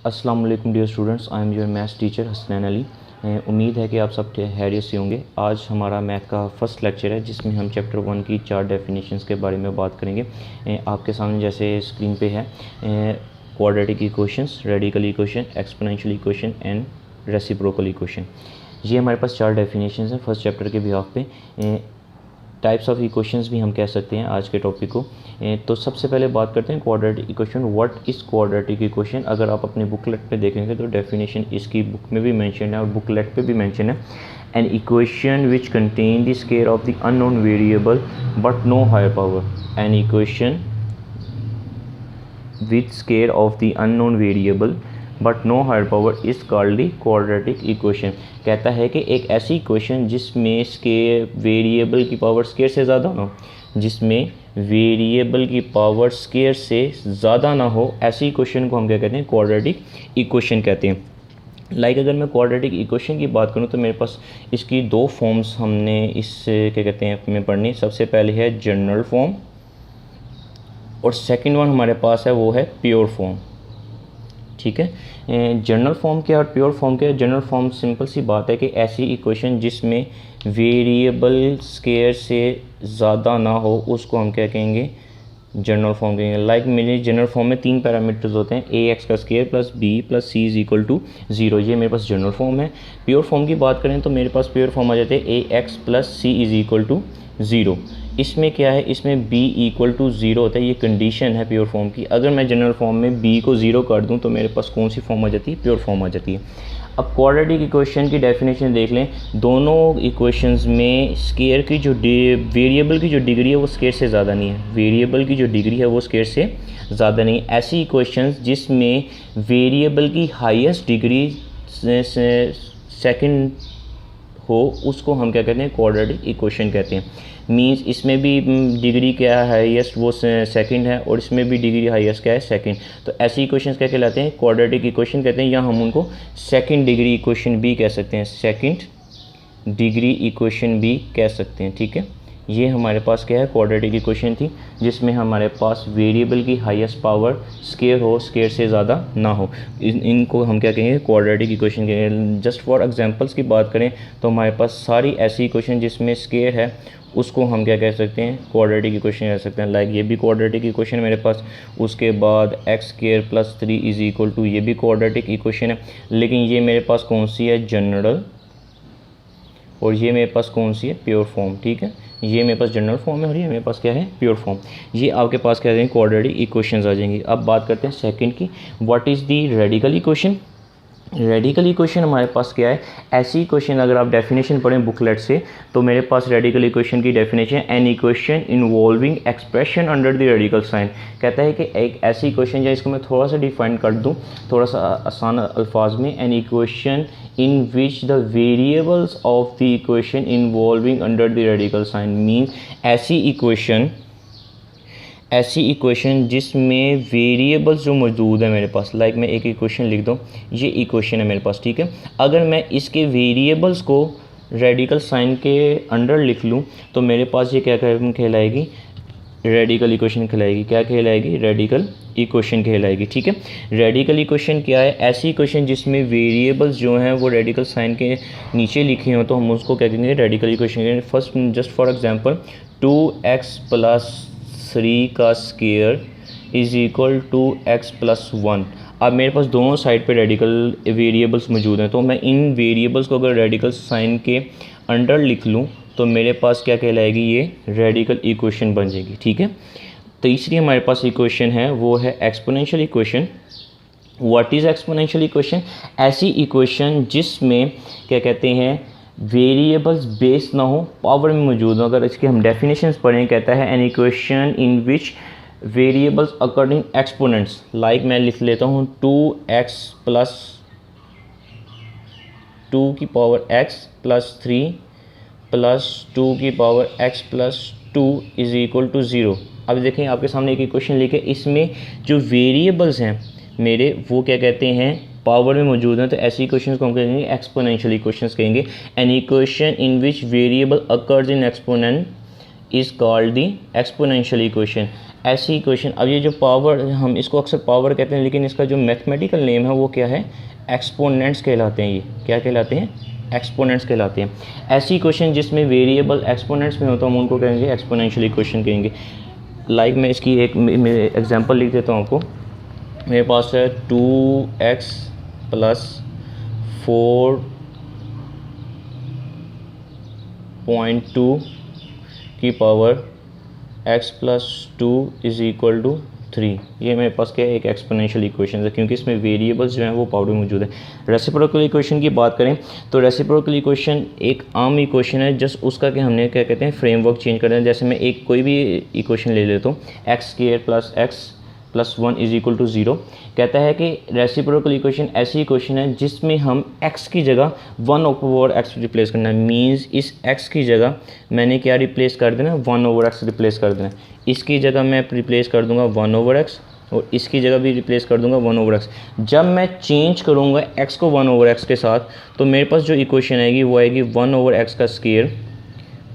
अस्सलाम वालेकुम dear students, I am your maths teacher Hasnain Ali. उम्मीद है कि आप सब खैरियत से होंगे। आज हमारा मैथ का फर्स्ट लेक्चर है जिसमें हम चैप्टर 1 की 4 डेफिनेशंस के बारे में बात करेंगे। आपके सामने जैसे स्क्रीन पे है quadratic equations, radical equation, exponential equation and reciprocal equation. ये हमारे पास 4 डेफिनेशंस हैं फर्स्ट चैप्टर के बिहाफ पे। टाइप्स ऑफ इक्वेशंस भी हम कह सकते हैं आज के टॉपिक को। तो सबसे पहले बात करते हैं quadratic equation. What is quadratic equation? अगर आप अपने बुकलेट पे देखेंगे तो डेफिनेशन इसकी बुक में भी मेंशन है और बुकलेट पे भी मेंशन है। An equation which contain the square of the unknown variable but no higher power. An equation which square of the unknown variable but no higher power is called the quadratic equation. कहता है कि एक ऐसी equation जिसमें square variable की power square से ज़्यादा ना हो, जिसमें वेरिएबल की पावर स्क्वायर से ज़्यादा ना हो, ऐसी इक्वेशन को हम क्या कहते हैं? क्वाड्रेटिक इक्वेशन कहते हैं। लाइक अगर मैं क्वाड्रेटिक इक्वेशन की बात करूं तो मेरे पास इसकी 2 फॉर्म्स हमने इस क्या कहते हैं में पढ़नी। सबसे पहले है जनरल फॉर्म और सेकंड वन हमारे पास है वो है प्योर फॉर्म। ठीक है, जनरल फॉर्म क्या और प्योर फॉर्म क्या है? जनरल फॉर्म सिंपल सी बात है कि ऐसी इक्वेशन जिसमें वेरिएबल स्क्वायर से ज़्यादा ना हो उसको हम क्या कहेंगे? जनरल फॉर्म कहेंगे। लाइक मेरे जनरल फॉर्म में 3 पैरामीटर्स होते हैं, ए एक्स का square plus b plus C is equal to 0। ये मेरे पास जनरल फॉर्म है। प्योर फॉर्म की बात करें तो मेरे पास प्योर फॉर्म आ जाते हैं ए X plus C is equal to 0। इसमें क्या है? इसमें b इक्वल टू 0 होता है। ये कंडीशन है प्योर फॉर्म की। अगर मैं जनरल फॉर्म में b को 0 कर दूं तो मेरे पास कौन सी फॉर्म आ जाती है? प्योर फॉर्म आ जाती है। अब क्वाड्रेटिक इक्वेशन की डेफिनेशन देख लें। दोनों इक्वेशंस में स्क्वायर की जो वेरिएबल की जो डिग्री है वो स्क्वायर से ज़्यादा नहीं है। वेरिएबल की जो डिग्री है वो स्क्वायर से ज़्यादा नहीं है। ऐसी इक्वेशंस जिसमें वेरिएबल की हाईएस्ट डिग्री सेकंड हो उसको हम क्या कहते हैं? क्वाड्रेटिक इक्वेशन कहते हैं। मींस इसमें भी डिग्री क्या है? हाईएस्ट वो सेकंड है और इसमें भी डिग्री हाईएस्ट क्या है? सेकंड। तो ऐसी इक्वेशंस क्या कहलाते हैं? क्वाड्रेटिक इक्वेशन कहते हैं, या हम उनको सेकंड डिग्री इक्वेशन भी कह सकते हैं। सेकंड डिग्री इक्वेशन भी कह सकते हैं। ठीक है, ये हमारे पास क्या है? क्वाड्रेटिक इक्वेशन थी जिसमें हमारे पास वेरिएबल की हाईएस्ट पावर स्क्वायर हो, स्क्वायर से ज़्यादा ना हो। इनको हम क्या कहेंगे? क्वाड्रेटिक इक्वेशन कहेंगे। जस्ट फॉर एग्जांपल्स की बात करें तो हमारे पास सारी ऐसी इक्वेशन जिसमें स्क्वायर है उसको हम क्या कह सकते हैं? क्वाड्रेटिक इक्वेशन कह सकते हैं। लाइक ये भी क्वाड्रेटिक इक्वेशन मेरे पास। उसके बाद x square plus 3 is equal to, ये भी क्वाड्रेटिक इक्वेशन है। लेकिन ये मेरे पास कौन सी है? जनरल। और ये मेरे पास कौन सी है? Pure form. ठीक है, ये मेरे पास जनरल फॉर्म है और ये मेरे पास क्या है? Pure form. ये आपके पास क्या आ जाएंगे? क्वाड्रेटिक इक्वेशंस आ जाएंगी। अब बात करते हैं सेकंड की। What is the radical equation? Radical equation हमारे पास क्या है? ऐसी इक्वेशन अगर आप डेफिनेशन पढ़ें बुकलेट से तो मेरे पास रेडिकल इक्वेशन की definition, an equation involving expression under the radical sign. कहता है कि एक ऐसी इक्वेशन, या इसको मैं थोड़ा सा डिफाइन कर दूं थोड़ा सा आसान अल्फाज में, an equation in which the variables of the equation involving under the radical sign. Means ऐसी इक्वेशन जिसमें वेरिएबल्स जो मौजूद है मेरे पास। लाइक मैं एक इक्वेशन लिख दूँ, ये इक्वेशन है मेरे पास। ठीक है, अगर मैं इसके वेरिएबल्स को रेडिकल साइन के अंडर लिख लूँ तो मेरे पास ये क्या कहलाएगी? रेडिकल इक्वेशन कहलाएगी। क्या कहलाएगी? रेडिकल इक्वेशन कहलाएगी। ठीक है, रेडिकल इक्वेशन क्या है? ऐसी इक्वेशन जिसमें वेरिएबल्स जो हैं वो रेडिकल साइन के नीचे लिखे हों तो हम उसको क्या कहेंगे? रेडिकल इक्वेशन कहेंगे। First just for example 2x plus 3 का square is equal to x plus 1। अब मेरे पास दोनों साइड पे रेडिकल वेरिएबल्स मौजूद हैं तो मैं इन वेरिएबल्स को अगर रेडिकल साइन के अंडर लिख लूँ तो मेरे पास क्या कहलाएगी? ये रेडिकल इक्वेशन बन जाएगी। ठीक है, तीसरी हमारे पास इक्वेशन है वो है exponential equation. What is exponential equation? ऐसी इक्वेशन जिसमें क्या कहते हैं? वेरिएबल्स बेस ना हो, पावर में मौजूद हो। अगर इसके हम डेफिनेशंस पढ़ें, कहता है an equation in which variables according exponents. Like मैं लिख लेता हूँ 2x प्लस 2 की पावर x प्लस 3 प्लस 2 की power x plus 2 is equal to 0। अब देखें आपके सामने एक इक्वेशन लिखे, इसमें जो वेरिएबल्स हैं मेरे वो क्या कहते हैं? पावर में मौजूद हैं। तो ऐसी इक्वेशंस को हम कहेंगे एक्सपोनेंशियल इक्वेशंस कहेंगे। N equation in which variable occurs in exponent is called the exponential equation. ऐसी इक्वेशन, अब ये जो पावर, हम इसको अक्सर पावर कहते हैं, लेकिन इसका जो मैथमेटिकल नेम है वो क्या है, एक्सपोनेंट्स कहलाते हैं। ये क्या कहलाते हैं, एक्सपोनेंट्स कहलाते हैं। ऐसी इक्वेशन जिसमें वेरिएबल एक्सपोनेंट्स में हो तो हम उनको कहेंगे एक्सपोनेंशियल इक्वेशन कहेंगे। लाइक मैं इसकी एक एग्जांपल लिख देता हूँ आपको। मेरे पास है 2x + 4.2 की पावर x + 2 = 3। ये मेरे पास क्या है, एक एक्सपोनेंशियल इक्वेशन है, क्योंकि इसमें वेरिएबल्स जो हैं वो पावर में मौजूद है। रेसिप्रोकल इक्वेशन की बात करें तो रेसिप्रोकल इक्वेशन एक आम इक्वेशन है, जस्ट उसका कि हमने क्या कहते हैं फ्रेमवर्क चेंज कर दें। जैसे मैं एक कोई भी इक्वेशन ले लेता हूँ, x² + x + 1 = 0। कहता है कि रेसिप्रोकल इक्वेशन ऐसी इक्वेशन है जिसमें हम x की जगह 1/x रिप्लेस करना है। मींस इस x की जगह मैंने क्या रिप्लेस कर देना, 1/x रिप्लेस कर देना। इसकी जगह मैं रिप्लेस कर दूंगा 1/x, और इसकी जगह भी रिप्लेस कर दूंगा 1/x। जब मैं चेंज करूंगा x को 1/x के साथ, तो मेरे पास जो इक्वेशन आएगी वो आएगी 1/x²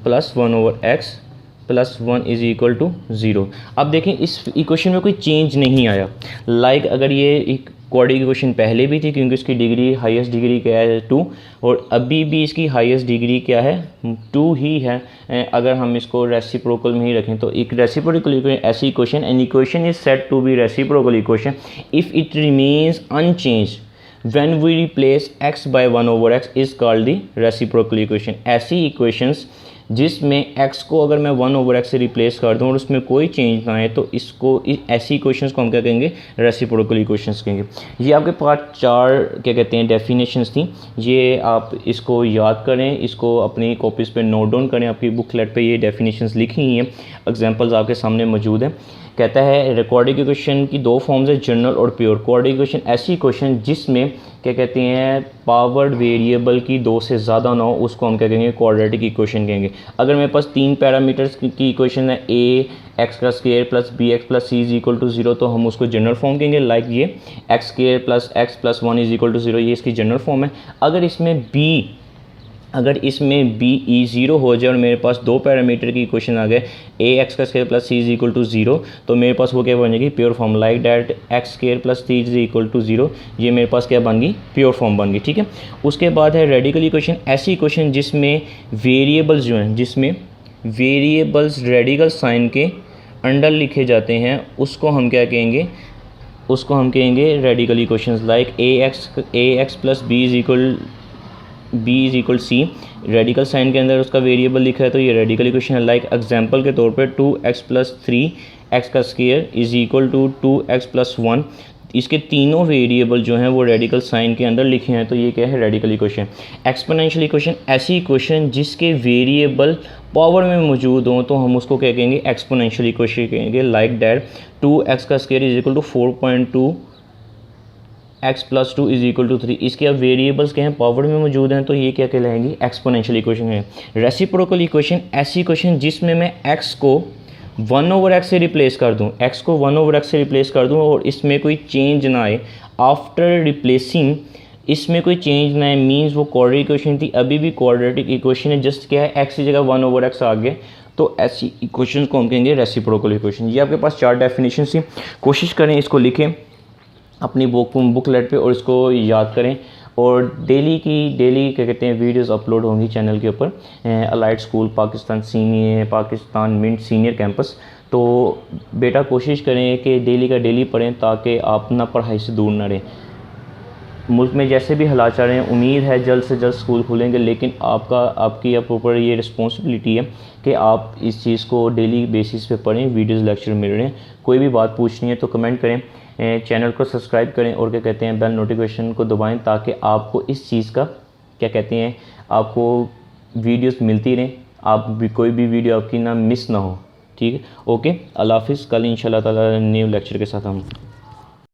+ 1/x + 1 = 0। अब देखें इस इक्वेशन में कोई चेंज नहीं आया। लाइक अगर ये एक क्वाड्रेटिक इक्वेशन पहले भी थी, क्योंकि इसकी डिग्री, हाईएस्ट डिग्री क्या है 2, और अभी भी इसकी हाईएस्ट डिग्री क्या है 2 ही है। अगर हम इसको रेसिप्रोकल में ही रखें तो एक रेसिप्रोकल इक्वेशन ऐसी equation, an equation is said to be reciprocal equation if it remains unchanged when we replace x by 1/x is called the reciprocal equation. ऐसी इक्वेशंस जिसमें x को अगर मैं 1/x से रिप्लेस कर दूं और उसमें कोई चेंज ना आए, तो इसको ऐसी इक्वेशंस को हम क्या कहेंगे, रेसिप्रोकल इक्वेशंस कहेंगे। ये आपके पास 4 क्या कहते हैं डेफिनेशंस थी। ये आप इसको याद करें, इसको अपनी कॉपीज़ पे नोट डाउन करें। आपकी बुकलेट पे ये डेफिनेशंस लिखी हुई हैं, एग्जांपल्स आपके सामने मौजूद हैं। कहता है क्वाड्रेटिक इक्वेशन की 2 फॉर्म्स है, जनरल और प्योर। क्वाड्रेटिक इक्वेशन ऐसी इक्वेशन जिसमें क्या कहते हैं पावर वेरिएबल की 2 से ज़्यादा ना हो, उसको हम क्या कहेंगे, क्वाड्रेटिक इक्वेशन कहेंगे। अगर मेरे पास 3 पैरामीटर्स की इक्वेशन है, a(x² + bx + c = 0, तो हम उसको जनरल फॉर्म कहेंगे। लाइक ये x² + x + 1 = 0, ये इसकी जनरल फॉर्म है। अगर इसमें b e 0 हो जाए और मेरे पास 2 पैरामीटर की इक्वेशन आ गए, ax² + c = 0, तो मेरे पास वो क्या बन जाएगी, pure form. Like that x² + c = 0, ये मेरे पास क्या बन गई, प्योर फॉर्म बन गई। ठीक है। उसके बाद है रेडिकल इक्वेशन, ऐसी इक्वेशन जिसमें वेरिएबल्स जो हैं, जिसमें वेरिएबल्स रेडिकल साइन के अंडर लिखे जाते हैं, उसको हम क्या कहेंगे, उसको हम कहेंगे radical equations. Like ax + b = c, radical sign के अंदर उसका वेरिएबल लिखा है, तो ये रेडिकल इक्वेशन है। लाइक एग्जांपल के तौर पे 2x + 3x² = 2x + 1, इसके तीनों वेरिएबल जो हैं वो रेडिकल साइन के अंदर लिखे हैं, तो ये क्या है, रेडिकल इक्वेशन। एक्सपोनेंशियल इक्वेशन ऐसी इक्वेशन जिसके वेरिएबल पावर में मौजूद हों, तो हम उसको क्या कहेंगे, एक्सपोनेंशियल इक्वेशन कहेंगे। लाइक दैट 2x² = 4.2 x + 2 = 3, इसके अब वेरिएबल्स के हैं पावर में मौजूद हैं, तो ये क्या कहलाएंगी, एक्सपोनेंशियल इक्वेशन है। रेसिप्रोकल इक्वेशन ऐसी इक्वेशन जिसमें मैं x को 1/x से रिप्लेस कर दूं, x को 1/x से रिप्लेस कर दूं और इसमें कोई चेंज ना आए, आफ्टर रिप्लेसिंग इसमें कोई चेंज ना आए, मीन्स वो क्वाड्रेटिक इक्वेशन थी, अभी भी क्वाड्रेटिक इक्वेशन है, जस्ट क्या है एक्स की जगह 1/x आ गया, तो ऐसी इक्वेशन को हम कहेंगे रेसिप्रोकल इक्वेशन। ये आपके पास 4 डेफिनेशन थी, कोशिश करें इसको लिखें अपनी बुकलेट पे और इसको याद करें। और डेली क्या कहते हैं वीडियोस अपलोड होंगी चैनल के ऊपर, Allied School Pakistan Mint senior campus. तो बेटा कोशिश करें कि डेली का डेली पढ़ें, ताकि आप ना पढ़ाई से दूर ना रहें। मुल्क में जैसे भी हालात चल रहे हैं, उम्मीद है जल्द से जल्द स्कूल खुलेंगे, लेकिन आपकी ऊपर ये रिस्पॉन्सिबिलिटी है कि आप इस चीज़ को डेली बेसिस पे पढ़ें। वीडियोस लेक्चर मिल रहे हैं, कोई भी बात पूछनी है तो कमेंट करें, चैनल को सब्सक्राइब करें और क्या कहते हैं बेल नोटिफिकेशन को दबाएं, ताकि आपको इस चीज़ का क्या कहते हैं आपको वीडियोस मिलती रहें, आप भी कोई भी वीडियो आपकी ना मिस ना हो। ठीक है, ओके, अल्लाह हाफिज़। कल इंशाल्लाह ताला न्यू लेक्चर के साथ हम